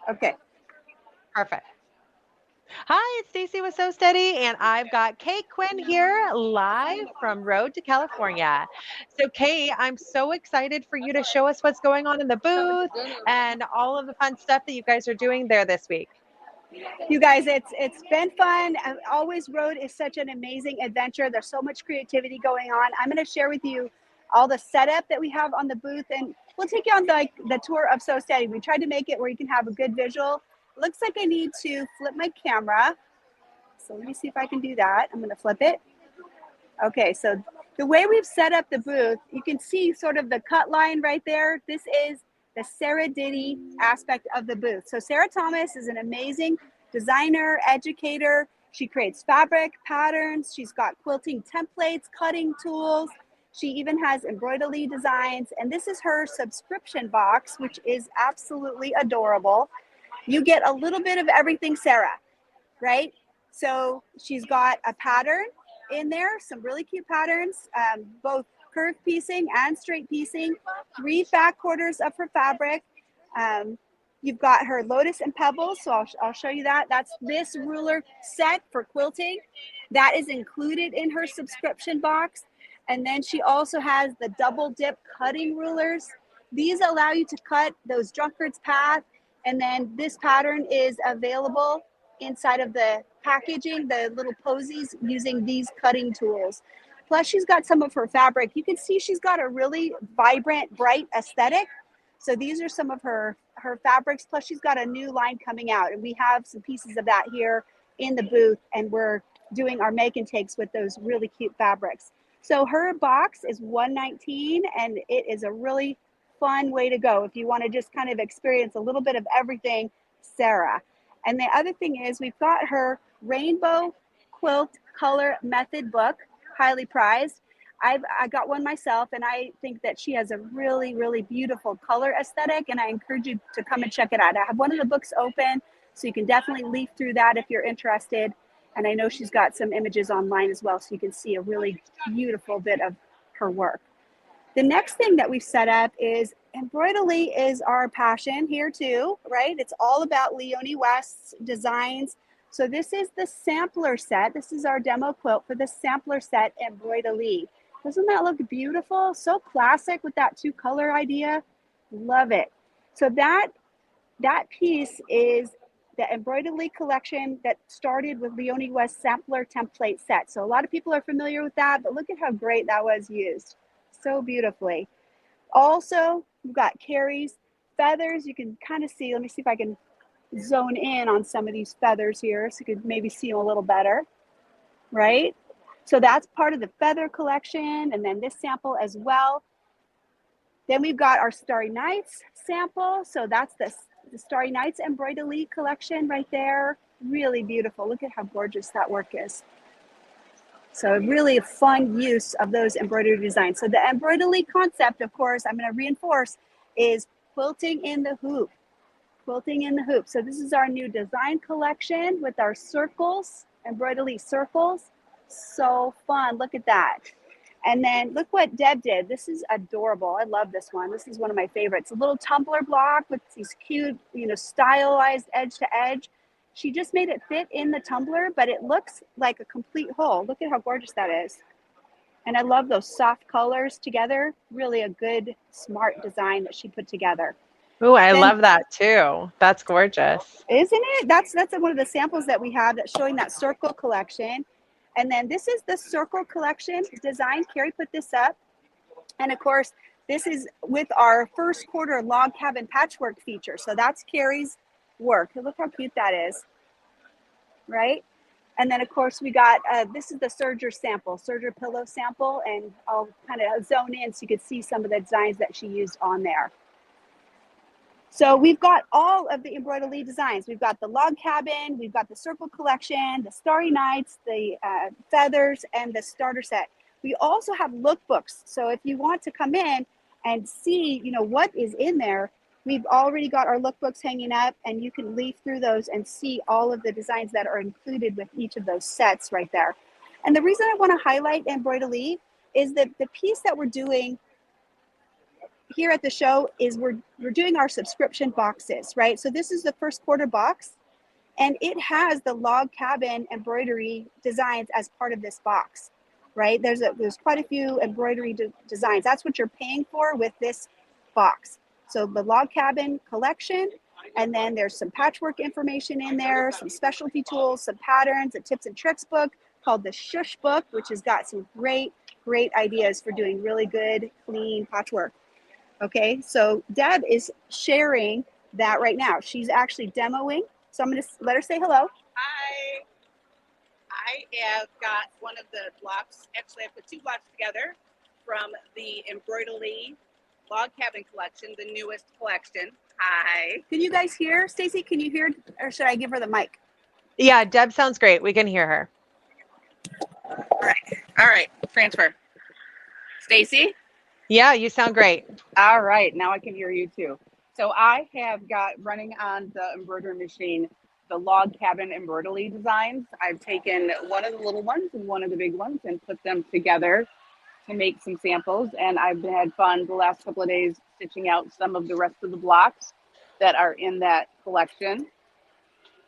Okay. Perfect. Hi, it's Stacy with So Steady, and I've got Kate Quinn here live from Road to California. So, Kate, I'm so excited for you to show us what's going on in the booth and all of the fun stuff that you guys are doing there this week. You guys, it's been fun. Always Road is such an amazing adventure. There's so much creativity going on. I'm going to share with you all the setup that we have on the booth, and we'll take you on the tour of So Steady. We tried to make it where you can have a good visual. Looks like I need to flip my camera. So let me see if I can do that. I'm going to flip it. Okay, so the way we've set up the booth, you can see sort of the cut line right there. This is the Sariditty aspect of the booth. So Sarah Thomas is an amazing designer, educator. She creates fabric patterns. She's got quilting templates, cutting tools. She even has Embroidery designs. And this is her subscription box, which is absolutely adorable. You get a little bit of everything, Sarah, right? So she's got a pattern in there, some really cute patterns, both curved piecing and straight piecing, 3 back quarters of her fabric. You've got her lotus and pebbles, so I'll show you that. That's this ruler set for quilting. That is included in her subscription box. And then she also has the double dip cutting rulers. These allow you to cut those drunkard's path. And then this pattern is available inside of the packaging, the little posies, using these cutting tools. Plus, she's got some of her fabric. You can see she's got a really vibrant, bright aesthetic. So these are some of her fabrics. Plus, she's got a new line coming out, and we have some pieces of that here in the booth, and we're doing our make and takes with those really cute fabrics. So her box is $119, and it is a really fun way to go if you want to just kind of experience a little bit of everything, Sarah. And the other thing is we've got her rainbow quilt color method book, highly prized. I got one myself, and I think that she has a really, really beautiful color aesthetic, and I encourage you to come and check it out. I have one of the books open, so you can definitely leaf through that if you're interested. And I know she's got some images online as well, so you can see a really beautiful bit of her work. The next thing that we've set up is Embroidery is our passion here too, right? It's all about Leonie West's designs. So this is the sampler set. This is our demo quilt for the sampler set Embroidery. Doesn't that look beautiful? So classic with that 2-color idea. Love it. So that piece is the Embroidery collection that started with Leonie West sampler template set. So a lot of people are familiar with that, but look at how great that was used so beautifully. Also, we've got CARRIE's feathers. You can kind of see, let me see if I can zone in on some of these feathers here so you could maybe see them a little better, right? So that's part of the feather collection, and then this sample as well. Then we've got our Starry Nights sample. So that's the Starry Nights Embroidery collection right there. Really beautiful. Look at how gorgeous that work is. So really a fun use of those embroidery designs. So the embroidery concept, of course, I'm going to reinforce, is quilting in the hoop. Quilting in the hoop. So this is our new design collection with our circles, embroidery circles. So fun. Look at that. And then look what Deb did. This is adorable. I love this one. This is one of my favorites. A little tumbler block with these cute, stylized edge to edge. She just made it fit in the tumbler, but it looks like a complete whole. Look at how gorgeous that is. And I love those soft colors together. Really a good, smart design that she put together. Ooh, I Then, love that too. That's gorgeous. isn't it? That's one of the samples that we have that's showing that circle collection. And then this is the circle collection design. Carrie put this up. And of course, this is with our first quarter log cabin patchwork feature. So that's Carrie's work. Look how cute that is, right? And then of course we got, this is the serger sample, serger pillow sample, and I'll kind of zone in so you can see some of the designs that she used on there. So we've got all of the embroidery designs. We've got the log cabin, we've got the circle collection, the starry nights, the feathers, and the starter set. We also have lookbooks. So if you want to come in and see, what is in there, we've already got our lookbooks hanging up, and you can leaf through those and see all of the designs that are included with each of those sets right there. And the reason I want to highlight Embroidery is that the piece that we're doing here at the show is we're doing our subscription boxes, right? So this is the first quarter box, and it has the log cabin embroidery designs as part of this box, right? There's quite a few embroidery designs. That's what you're paying for with this box. So the log cabin collection, and then there's some patchwork information in there, some specialty tools, some patterns, a tips and tricks book called the Shush book, which has got some great ideas for doing really good, clean patchwork. Okay, so Deb is sharing that right now. She's actually demoing. So I'm going to let her say hello. Hi. I have got one of the blocks. Actually, I put two blocks together from the Embroidery log cabin collection, the newest collection. Hi. Can you guys hear? Stacy, can you hear? Or should I give her the mic? Yeah, Deb sounds great. We can hear her. All right. Transfer. Stacy? Yeah, you sound great. All right. Now I can hear you too. So I have got running on the embroidery machine the log cabin embroidery designs. I've taken one of the little ones and one of the big ones and put them together to make some samples. And I've had fun the last couple of days stitching out some of the rest of the blocks that are in that collection,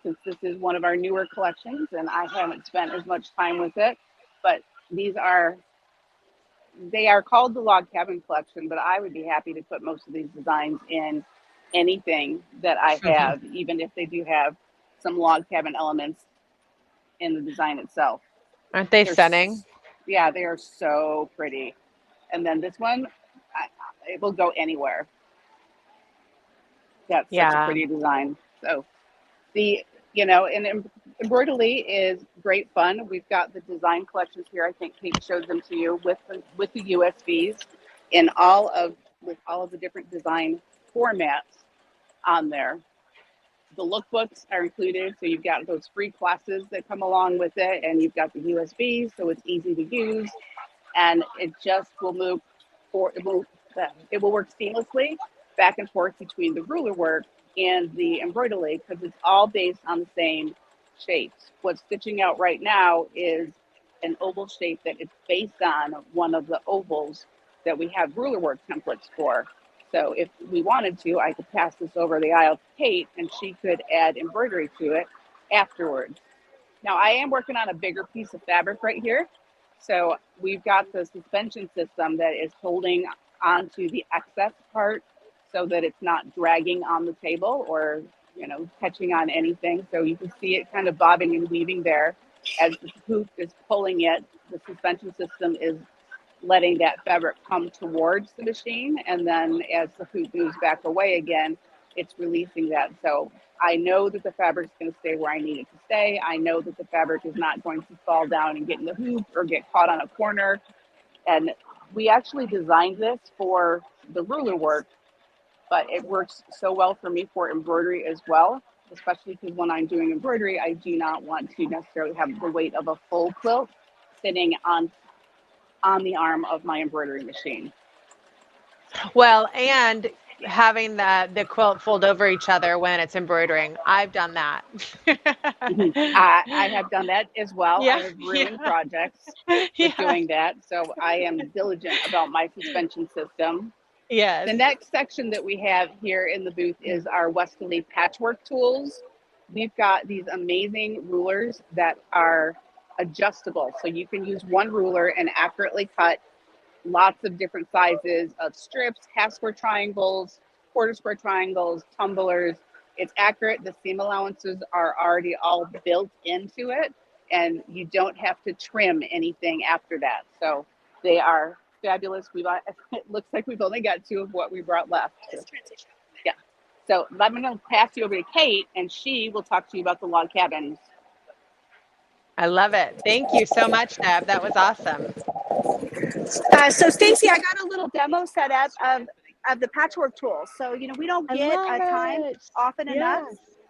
since this is one of our newer collections and I haven't spent as much time with it. But they are called the log cabin collection, but I would be happy to put most of these designs in anything that I have, even if they do have some log cabin elements in the design itself. Aren't they stunning? Yeah, they are so pretty. And then this one, it will go anywhere. That's such a pretty design. So and Embroidery is great fun. We've got the design collections here. I think Kate showed them to you with the USBs in with all of the different design formats on there. The lookbooks are included, so you've got those free classes that come along with it, and you've got the USBs, so it's easy to use, and it just will it will work seamlessly back and forth between the ruler work and the embroidery, because it's all based on the same shapes. What's stitching out right now is an oval shape that is based on one of the ovals that we have ruler work templates for. So if we wanted to, I could pass this over the aisle to Kate and she could add embroidery to it afterwards. Now I am working on a bigger piece of fabric right here. So we've got the suspension system that is holding onto the excess part so that it's not dragging on the table or catching on anything. So you can see it kind of bobbing and weaving there as the hoop is pulling it. The suspension system is letting that fabric come towards the machine, and then as the hoop moves back away again, it's releasing that. So I know that the fabric is going to stay where I need it to stay. I know that the fabric is not going to fall down and get in the hoop or get caught on a corner. And we actually designed this for the ruler work, but it works so well for me for embroidery as well, especially because when I'm doing embroidery, I do not want to necessarily have the weight of a full quilt sitting on the arm of my embroidery machine. Well, and having the quilt fold over each other when it's embroidering. I've done that. I have done that as well. Yeah, I have ruined projects with doing that. So I am diligent about my suspension system. Yes. The next section that we have here in the booth is our Embroids-Lee patchwork tools. We've got these amazing rulers that are adjustable. So you can use one ruler and accurately cut lots of different sizes of strips, half square triangles, quarter square triangles, tumblers. It's accurate. The seam allowances are already all built into it, and you don't have to trim anything after that. So they are fabulous. It looks like we've only got two of what we brought left. Yeah. So I'm going to pass you over to Kate, and she will talk to you about the log cabins. I love it. Thank you so much, Deb. That was awesome. So Stacy, I got a little demo set up of the patchwork tools. So we don't get a time often enough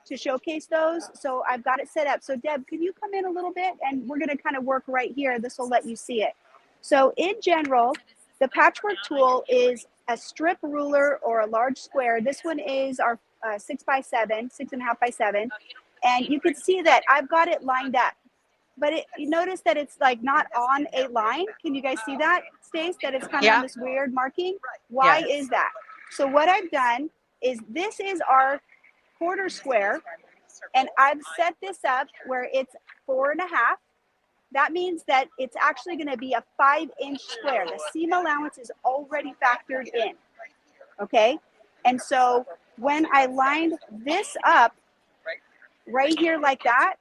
to showcase those. So I've got it set up. So Deb, can you come in a little bit, and we're going to kind of work right here. This will let you see it. So in general, the patchwork tool is a strip ruler or a large square. This one is our 6x7, 6.5 by 7, and you can see that I've got it lined up. But you notice that it's like not on a line. Can you guys see that, Stace? That it's kind of on this weird marking. Why is that? So what I've done is this is our quarter square, and I've set this up where it's 4.5. That means that it's actually going to be a 5-inch square. The seam allowance is already factored in. Okay. And so when I lined this up right here like that,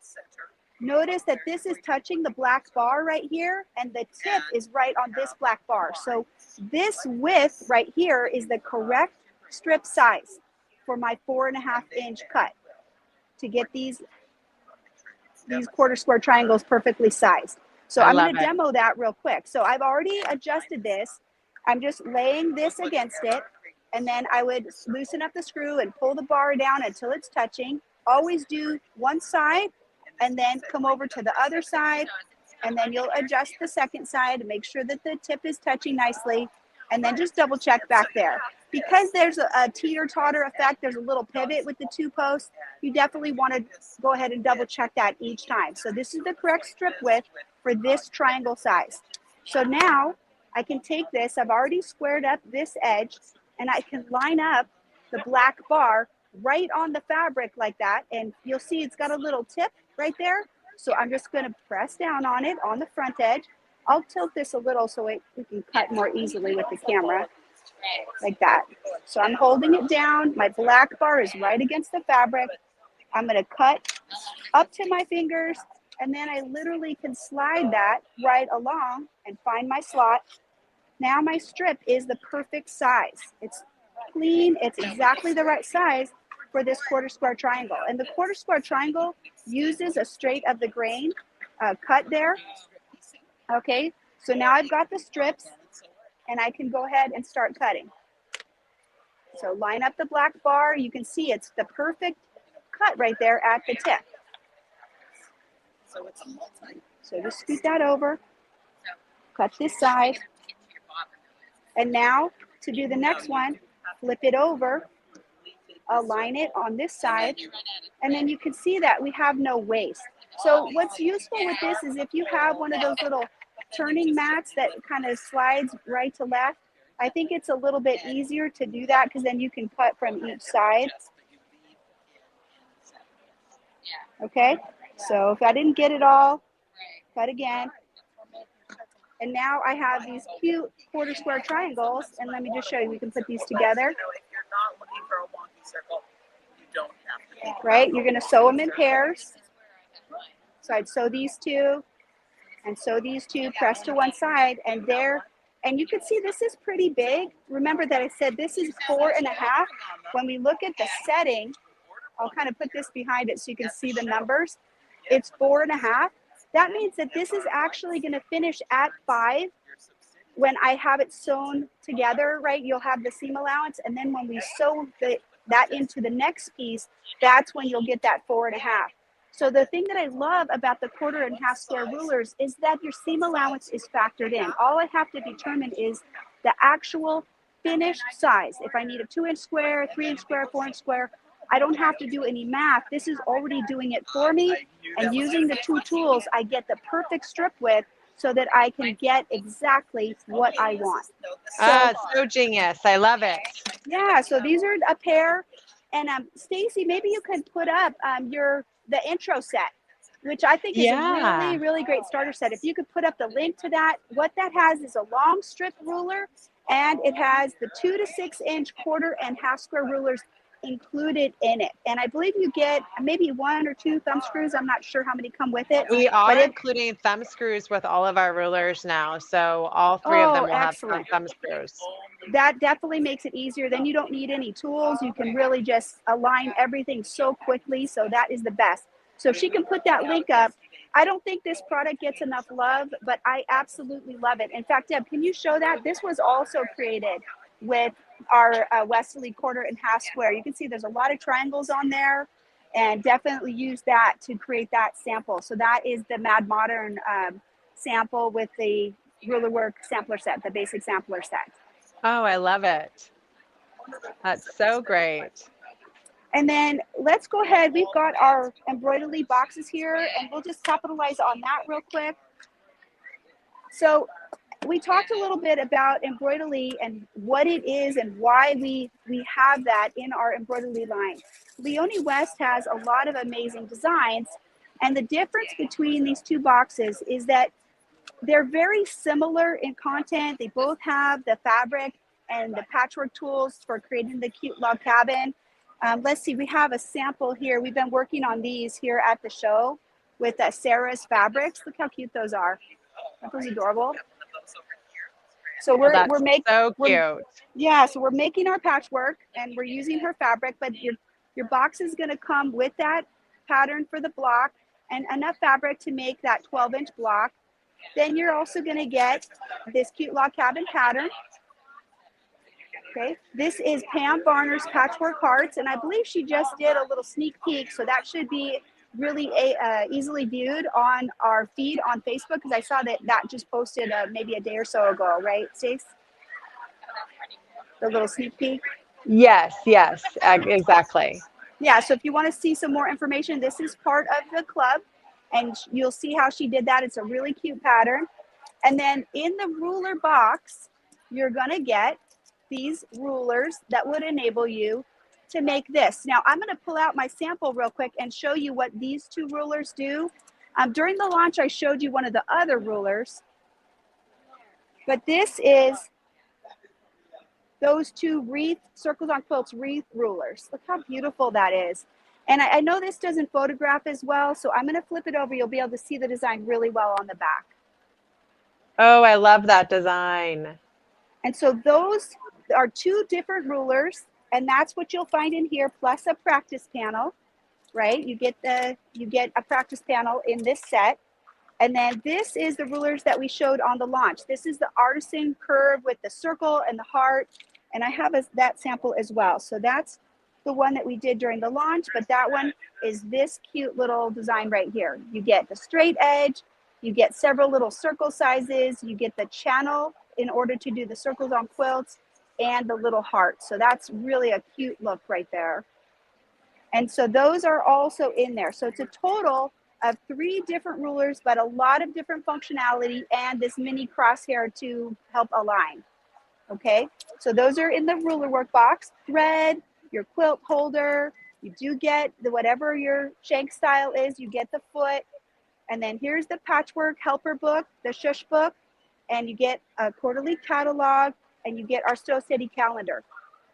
notice that this is touching the black bar right here, and the tip is right on this black bar. So this width right here is the correct strip size for my 4.5-inch cut to get these quarter square triangles perfectly sized. So I'm going to demo that real quick. So I've already adjusted this. I'm just laying this against it, and then I would loosen up the screw and pull the bar down until it's touching. Always do one side and then come over to the other side, and then you'll adjust the second side to make sure that the tip is touching nicely, and then just double check back there. Because there's a teeter-totter effect, there's a little pivot with the 2 posts, you definitely want to go ahead and double check that each time. So this is the correct strip width for this triangle size. So now I can take this, I've already squared up this edge, and I can line up the black bar right on the fabric like that, and you'll see it's got a little tip right there. So I'm just going to press down on it on the front edge. I'll tilt this a little so we can cut more easily with the camera, like that. So I'm holding it down. My black bar is right against the fabric. I'm going to cut up to my fingers, and then I literally can slide that right along and find my slot. Now my strip is the perfect size. It's clean. It's exactly the right size for this quarter square triangle. And the quarter square triangle uses a straight of the grain cut there. Okay, so now I've got the strips, and I can go ahead and start cutting. So line up the black bar. You can see it's the perfect cut right there at the tip. So just scoot that over, cut this side, and now to do the next one, flip it over, align it on this side, and then you can see that we have no waste. So what's useful with this is if you have one of those little turning mats that kind of slides right to left, I think it's a little bit easier to do that because then you can cut from each side. Okay, so if I didn't get it all, cut again. And now I have these cute quarter square triangles, and let me just show you, we can put these together. Right, you're gonna sew them in pairs. So I'd sew these two, and sew these two, press to one side, and there, and you can see this is pretty big. Remember that I said this is 4.5. When we look at the setting, I'll kind of put this behind it so you can see the numbers. It's 4.5. That means that this is actually going to finish at 5 when I have it sewn together, right? You'll have the seam allowance, and then when we sew that into the next piece, that's when you'll get that 4.5. So the thing that I love about the 1/4 and 1/2 square rulers is that your seam allowance is factored in. All I have to determine is the actual finished size. If I need a 2-inch square, 3-inch square, 4-inch square, I don't have to do any math. This is already doing it for me. And using the 2 tools, I get the perfect strip width so that I can get exactly what I want. So genius. I love it. Yeah, so these are a pair. And Stacy, maybe you could put up the intro set, which I think is a really, really great starter set. If you could put up the link to that, what that has is a long strip ruler, and it has the 2 to 6-inch 1/4 and 1/2 square rulers included in it. And I believe you get maybe 1 or 2 thumb screws. I'm not sure how many come with it. We are including thumb screws with all of our rulers now. So all 3 of them will have thumb screws. That definitely makes it easier. Then you don't need any tools. You can really just align everything so quickly. So that is the best. So if she can put that link up. I don't think this product gets enough love, but I absolutely love it. In fact, Deb, can you show that? This was also created with our Westerly 1/4 and 1/2 square. You can see there's a lot of triangles on there, and definitely use that to create that sample. So that is the Mad Modern sample with the ruler work sampler set, the basic sampler set. Oh, I love it. That's so great. And then let's go ahead. We've got our Embroidery boxes here, and we'll just capitalize on that real quick. So we talked a little bit about Embroidery and what it is and why we have that in our Embroidery line. Leonie West has a lot of amazing designs, and the difference between these two boxes is that they're very similar in content. They both have the fabric and the patchwork tools for creating the cute log cabin. Let's see, we have a sample here. We've been working on these here at the show with Sarah's fabrics. Look how cute those are. Aren't those adorable? So we're making so cute. Yeah, so we're making our patchwork and we're using her fabric, but your box is going to come with that pattern for the block and enough fabric to make that 12-inch block. Then you're also going to get this cute log cabin pattern. Okay, this is Pam Varner's Patchwork Hearts, and I believe she just did a little sneak peek, so that should be really easily viewed on our feed on Facebook, because I saw that just posted maybe a day or so ago, right, Stace? The little sneak peek? Yes, exactly. Yeah, so if you want to see some more information, this is part of the club, and you'll see how she did that. It's a really cute pattern. And then in the ruler box, you're going to get these rulers that would enable you to make this. Now, I'm going to pull out my sample real quick and show you what these two rulers do. During the launch, I showed you one of the other rulers, but this is those two wreath, Circles on Quilts wreath rulers. Look how beautiful that is. And I know this doesn't photograph as well, so I'm going to flip it over. You'll be able to see the design really well on the back. Oh, I love that design. And so those are two different rulers, and that's what you'll find in here, plus a practice panel, right? You get a practice panel in this set. And then this is the rulers that we showed on the launch. This is the artisan curve with the circle and the heart, and I have that sample as well. So that's the one that we did during the launch, but that one is this cute little design right here. You get the straight edge, you get several little circle sizes, you get the channel in order to do the circles on quilts, and the little heart. So that's really a cute look right there. And so those are also in there. So it's a total of 3 different rulers, but a lot of different functionality and this mini crosshair to help align. Okay, so those are in the ruler work box. Thread, your quilt holder, you do get whatever your shank style is, you get the foot. And then here's the patchwork helper book, the shush book, and you get a quarterly catalog, and you get our Sew Steady calendar.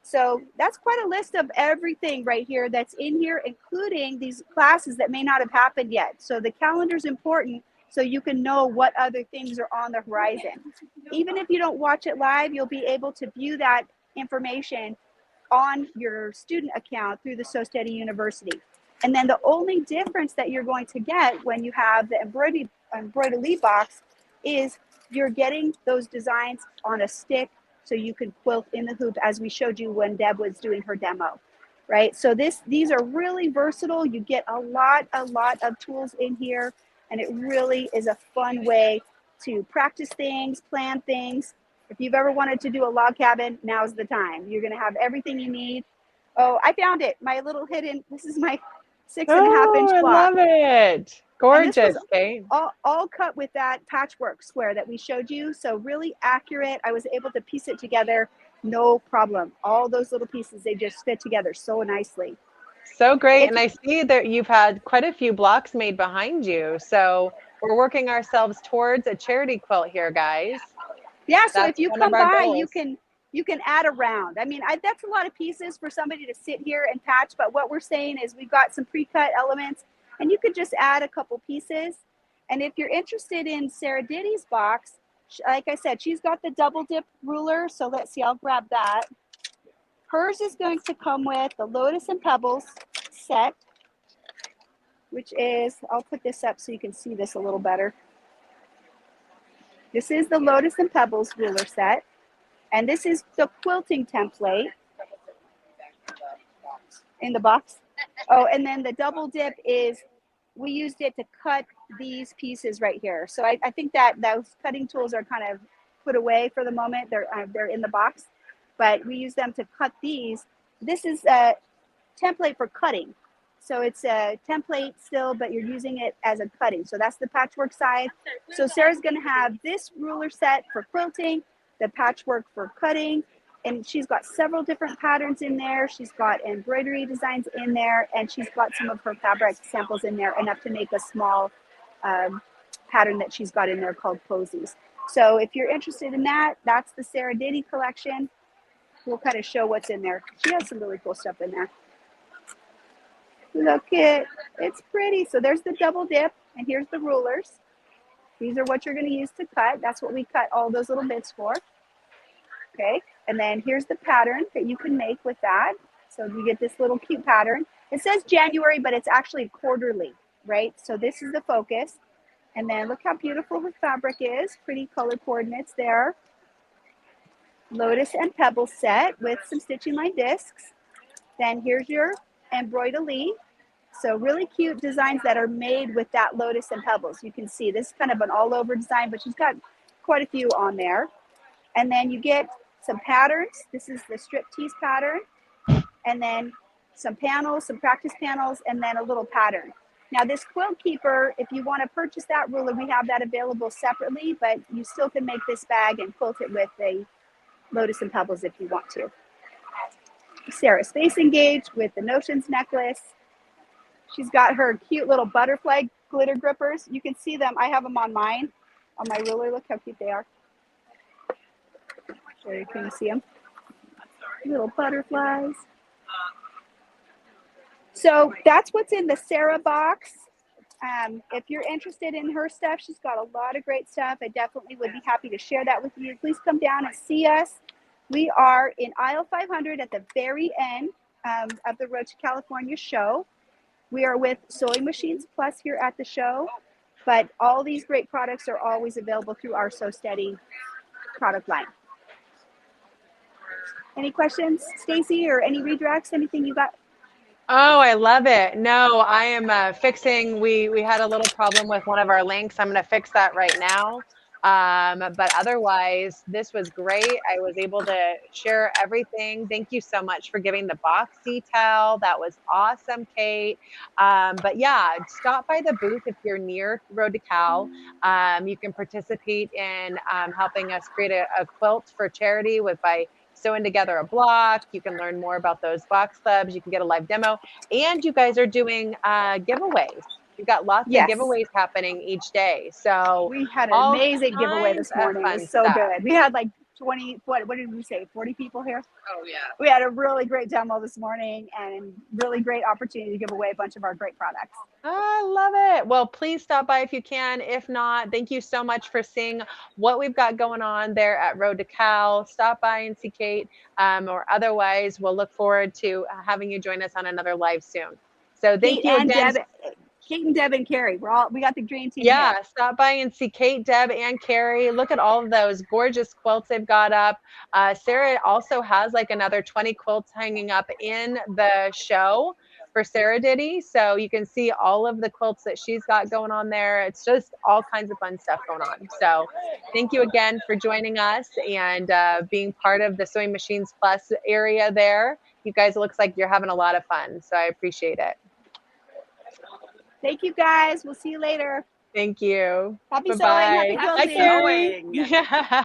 So that's quite a list of everything right here that's in here, including these classes that may not have happened yet. So the calendar is important so you can know what other things are on the horizon. Even if you don't watch it live, you'll be able to view that information on your student account through the Sew Steady University. And then the only difference that you're going to get when you have the Embroidery box is you're getting those designs on a stick so you can quilt in the hoop, as we showed you when Deb was doing her demo, right? So these are really versatile. You get a lot of tools in here, and it really is a fun way to practice things, plan things. If you've ever wanted to do a log cabin, now's the time. You're gonna have everything you need. Oh, I found it, my little hidden, this is my 6.5-inch block. I love it. Gorgeous, Kate. All cut with that patchwork square that we showed you. So really accurate. I was able to piece it together, no problem. All those little pieces, they just fit together so nicely. So great. And I see that you've had quite a few blocks made behind you. So we're working ourselves towards a charity quilt here, guys. Yeah, so if you come by, you can add a round. I mean, that's a lot of pieces for somebody to sit here and patch, but what we're saying is we've got some pre-cut elements, and you could just add a couple pieces. And if you're interested in Sariditty's box, like I said, she's got the double dip ruler. So let's see, I'll grab that. Hers is going to come with the Lotus and Pebbles set, which is, I'll put this up so you can see this a little better. This is the Lotus and Pebbles ruler set. And this is the quilting template in the box. Oh, and then the double dip is, we used it to cut these pieces right here. So I think that those cutting tools are kind of put away for the moment. They're in the box, but we use them to cut these. This is a template for cutting. So it's a template still, but you're using it as a cutting. So that's the patchwork side. So Sarah's going to have this ruler set for quilting, the patchwork for cutting, and she's got several different patterns in there. She's got embroidery designs in there, and she's got some of her fabric samples in there, enough to make a small pattern that she's got in there called posies. So if you're interested in that, that's the Sariditty collection. We'll kind of show what's in there. She has some really cool stuff in there. Look it, it's pretty. So there's the double dip, and here's the rulers. These are what you're going to use to cut. That's what we cut all those little bits for. Okay, and then here's the pattern that you can make with that. So you get this little cute pattern. It says January, but it's actually quarterly, right? So this is the focus. And then look how beautiful her fabric is. Pretty color coordinates there. Lotus and pebble set with some stitching line discs. Then here's your Embroido-Lee. So really cute designs that are made with that lotus and pebbles. You can see this is kind of an all over design, but she's got quite a few on there. And then you get some patterns. This is the strip tease pattern. And then some panels, some practice panels, and then a little pattern. Now this quilt keeper, if you want to purchase that ruler, we have that available separately, but you still can make this bag and quilt it with a lotus and pebbles if you want to. Sarah Space Engage with the Notions necklace. She's got her cute little butterfly glitter grippers. You can see them. I have them on mine, on my ruler. Look how cute they are. There you can see them. Little butterflies. So that's what's in the Sarah box. If you're interested in her stuff, she's got a lot of great stuff. I definitely would be happy to share that with you. Please come down and see us. We are in aisle 500 at the very end of the Road to California show. We are with Sewing Machines Plus here at the show, but all these great products are always available through our Sew Steady product line. Any questions, Stacy, or any redirects? Anything you got? Oh, I love it. No, I am fixing, we had a little problem with one of our links. I'm going to fix that right now. But otherwise, this was great. I was able to share everything. Thank you so much for giving the box detail. That was awesome, Kate. But yeah, stop by the booth if you're near Road to Cal. You can participate in helping us create a quilt for charity by sewing together a block. You can learn more about those box clubs. You can get a live demo, and you guys are doing giveaways. You've got lots of giveaways happening each day. So we had an amazing giveaway this morning. It was so good. We had like 20, what did we say, 40 people here? Oh, yeah. We had a really great demo this morning and really great opportunity to give away a bunch of our great products. I love it. Well, please stop by if you can. If not, thank you so much for seeing what we've got going on there at Road to Cal. Stop by and see Kate, or otherwise we'll look forward to having you join us on another live soon. So thank you again. Kate and Deb and Carrie, we got the dream team. Yeah, here. Stop by and see Kate, Deb, and Carrie. Look at all of those gorgeous quilts they've got up. Sarah also has like another 20 quilts hanging up in the show for Sariditty. So you can see all of the quilts that she's got going on there. It's just all kinds of fun stuff going on. So thank you again for joining us and being part of the Sewing Machines Plus area there. You guys, it looks like you're having a lot of fun. So I appreciate it. Thank you, guys. We'll see you later. Thank you. Happy Bye-bye. sewing. Happy quilting. Happy sewing. Yeah.